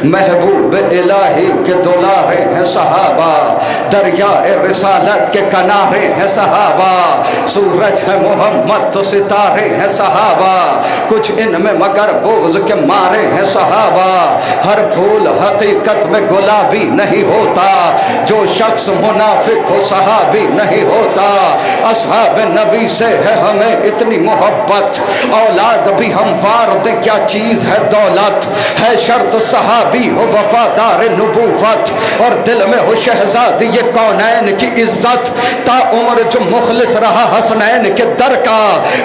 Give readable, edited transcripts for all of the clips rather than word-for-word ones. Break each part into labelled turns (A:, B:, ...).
A: महबूब इलाही के दुलारे हैं सहाबा, दरिया रिसालत के किनारे हैं सहाबा, सूरज है मोहम्मद तो सितारे हैं सहाबा, कुछ इनमें मगर बोझ के मारे हैं सहाबा। हर फूल हकीकत में गुलाबी नहीं होता, जो शख्स मुनाफिक हो सहाबी नहीं होता। असहाब नबी से है हमें इतनी मोहब्बत, औलाद भी हम वार दे क्या चीज है दौलत, है शर्त सहाबी हो वफादार नुबुवत, और दिल में हो शहजादी ये कौनैन की इज्जत, ता उम्र जो मुखलिस रहा हसनैन के दर का,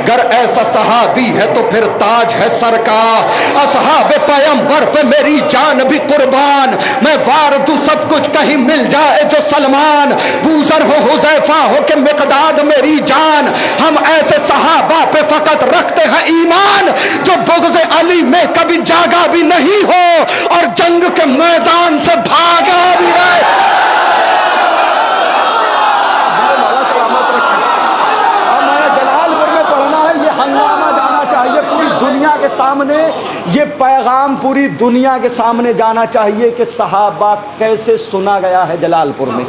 A: गर ऐसा सहाबी है तो फिर ताज है सर का। असहाब पैगंबर पे मेरी जान भी कुर्बान, मैं वार दूं सब कुछ कहीं मिल जाए जो सलमान, बूजर हो हुज़ैफा हो के मिक़दाद मेरी जान, हम ऐसे सहाबा पे फकत रखते हैं ईमान, जो बुग़्ज़ अली में कभी जागा भी नहीं हो और जंग के मैदान से भागा भी नहीं। दुनिया के सामने ये पैगाम पूरी दुनिया के सामने जाना चाहिए कि सहाबा कैसे सुना गया है जलालपुर में।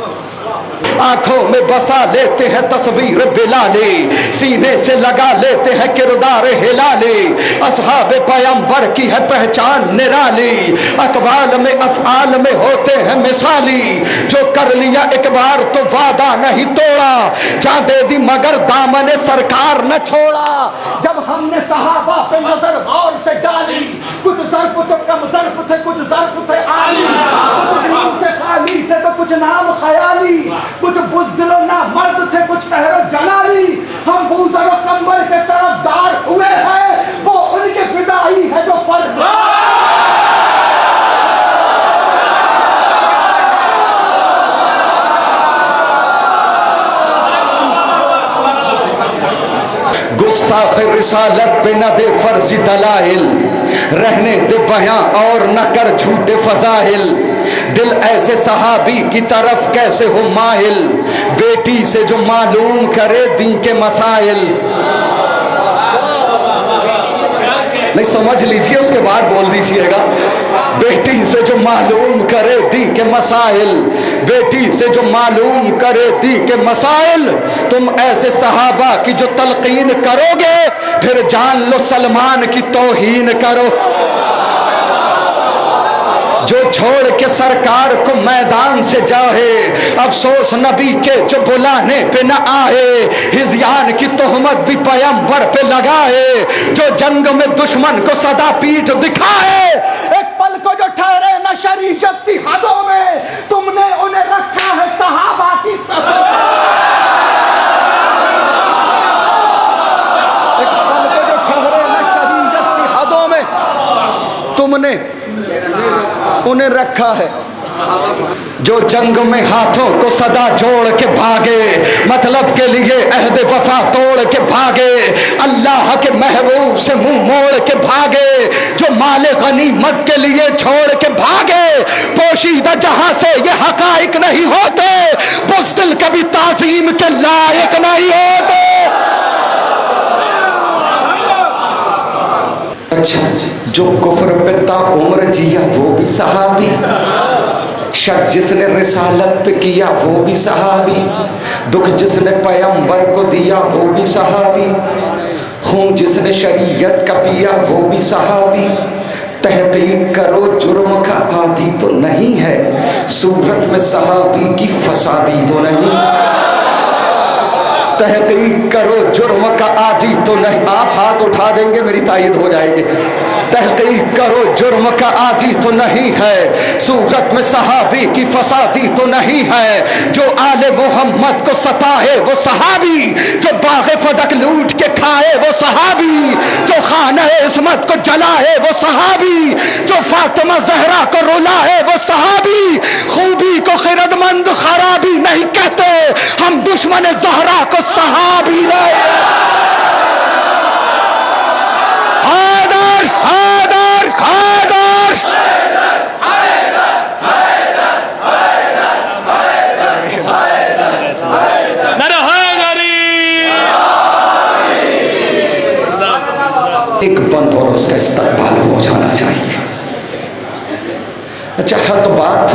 A: आंखों में बसा लेते हैं तस्वीर बिलाली, सीने से लगा लेते हैं किरदार हिलाली, असहाब पैगंबर की है पहचान निराली, अकवाल में अफआल में होते हैं मिसाली, जो कर लिया एक बार तो वादा नहीं तोड़ा, जा दे दी मगर दामन सरकार न छोड़ा। जब हमने सहाबा पे नजर गौर से डाली, कुछ ज़र्फ तो कम ज़र्फ थे, कुछ ज़र्फ थे आली, कुछ नाम से खाली थे तो कुछ नाम ख्याली, कुछ बुज़दिल ना मर्द थे कुछ कहरो जलाली, हम बूज़र और कंबर के तरफदार हुए हैं, वो उनके फिदाई है जो फर्द। गुस्ताख रिसालत पे न दे फर्जी दलाइल, रहने दे बयां और न कर झूठे फजाइल, दिल ऐसे सहाबी की तरफ कैसे हो माहिल, बेटी से जो मालूम करे दीन के मसाइल। नहीं समझ लीजिए उसके बाद बोल दीजिएगा। बेटी से जो मालूम करे दीन के मसाइल, बेटी से जो मालूम करे दीन के मसाइल, तुम ऐसे सहाबा की जो तलकीन करोगे फिर जान लो सलमान की तौहीन करो। जो छोड़ के सरकार को मैदान से जाए, अफसोस नबी के जो बुलाने पे न आए, हिज़यान की तोहमत भी पैगंबर पे लगाए, जो जंग में दुश्मन को सदा पीठ दिखाए, एक पल को जो ठहरे न शरीयत की हदों में, तुमने उन्हें रखा है सहाबा की ससर। एक पल को जो ठहरे न शरीयत की हदों में, तुमने उन्हें रखा है। जो जंग में हाथों को सदा जोड़ के भागे, मतलब के लिए अहद वफा तोड़ के भागे, अल्लाह के महबूब से मुंह मोड़ के भागे, जो माले गनीमत के लिए छोड़ के भागे, पोशीदा जहां से ये हकाइक नहीं होते, बुज़दिल कभी ताज़ीम के लायक नहीं होते। अच्छा, जो कुफ्र पे ता उम्र जिया वो भी सहाबी, शक जिसने रिसालत पे किया वो भी सहाबी, दुख जिसने पैगंबर को दिया वो भी सहाबी, खून जिसने शरीयत का पिया वो भी सहाबी। तहकीक करो जुर्म का आदी तो नहीं है, सूरत में सहाबी की फसादी तो नहीं। तहकीक करो जुर्म का आदी तो नहीं, आप हाथ उठा देंगे मेरी तायद हो जाएगी। तहकीक करो जुर्म का आदी तो नहीं है, सूरत में सहाबी की फसादी तो नहीं है, जो आले मोहम्मद को सताए वो सहाबी, जो बाग़े फदक लूट के खाए वो सहाबी, जो खाना इस्मत को जलाए वो सहाबी, जो फातिमा ज़हरा को रुलाए वो सहाबी। खूबी को खिरदमंद खराबी नहीं कहते, हम दुश्मन ज़हरा को सहाबी नहीं। हैदर हैदर हैदर एक बंद और उसका इस्तकबाल हो जाना चाहिए। अच्छा, हक बात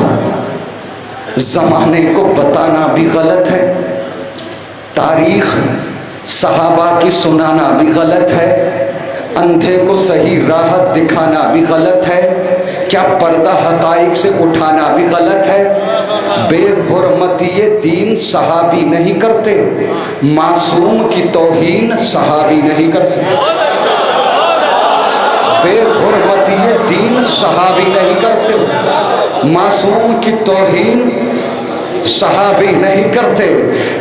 A: जमाने को बताना भी गलत है, तारीख सहाबा की सुनाना भी गलत है, अंधे को सही राह दिखाना भी गलत है, क्या पर्दा हकाइक से उठाना भी गलत है। बेहुरमती दीन सहाबी नहीं करते, मासूम की तौहीन सहाबी नहीं करते। बेहुरमती दीन सहाबी नहीं करते, मासूम की तौहीन सहाबी नहीं करते।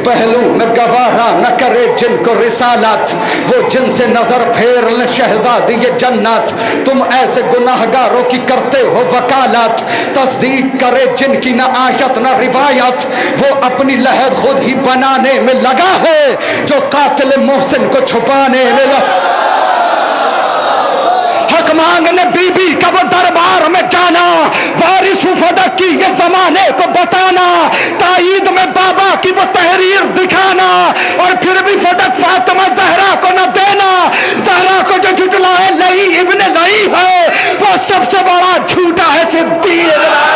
A: पहलू में गवारा न करे जिनको रिसालत, वो जिनसे नजर फेर ले शहजादी ये जन्नत। तुम ऐसे गुनाहगारों की करते हो वकालत, तस्दीक करे जिनकी न आयत न रिवायत। वो अपनी लहर खुद ही बनाने में लगा है, जो कातिल मोहसिन को छुपाने में लगा। हक मांगने बीबी का वो दरबार में जाना, वारिस फदक की ये जमाने को बताना, ताईद में बाबा की वो तहरीर दिखाना, और फिर भी फदक फातिमा जहरा को न देना। जहरा को जो झुटलाए लई इब्ने लई है, वो सबसे बड़ा झूठा है सिद्दीक।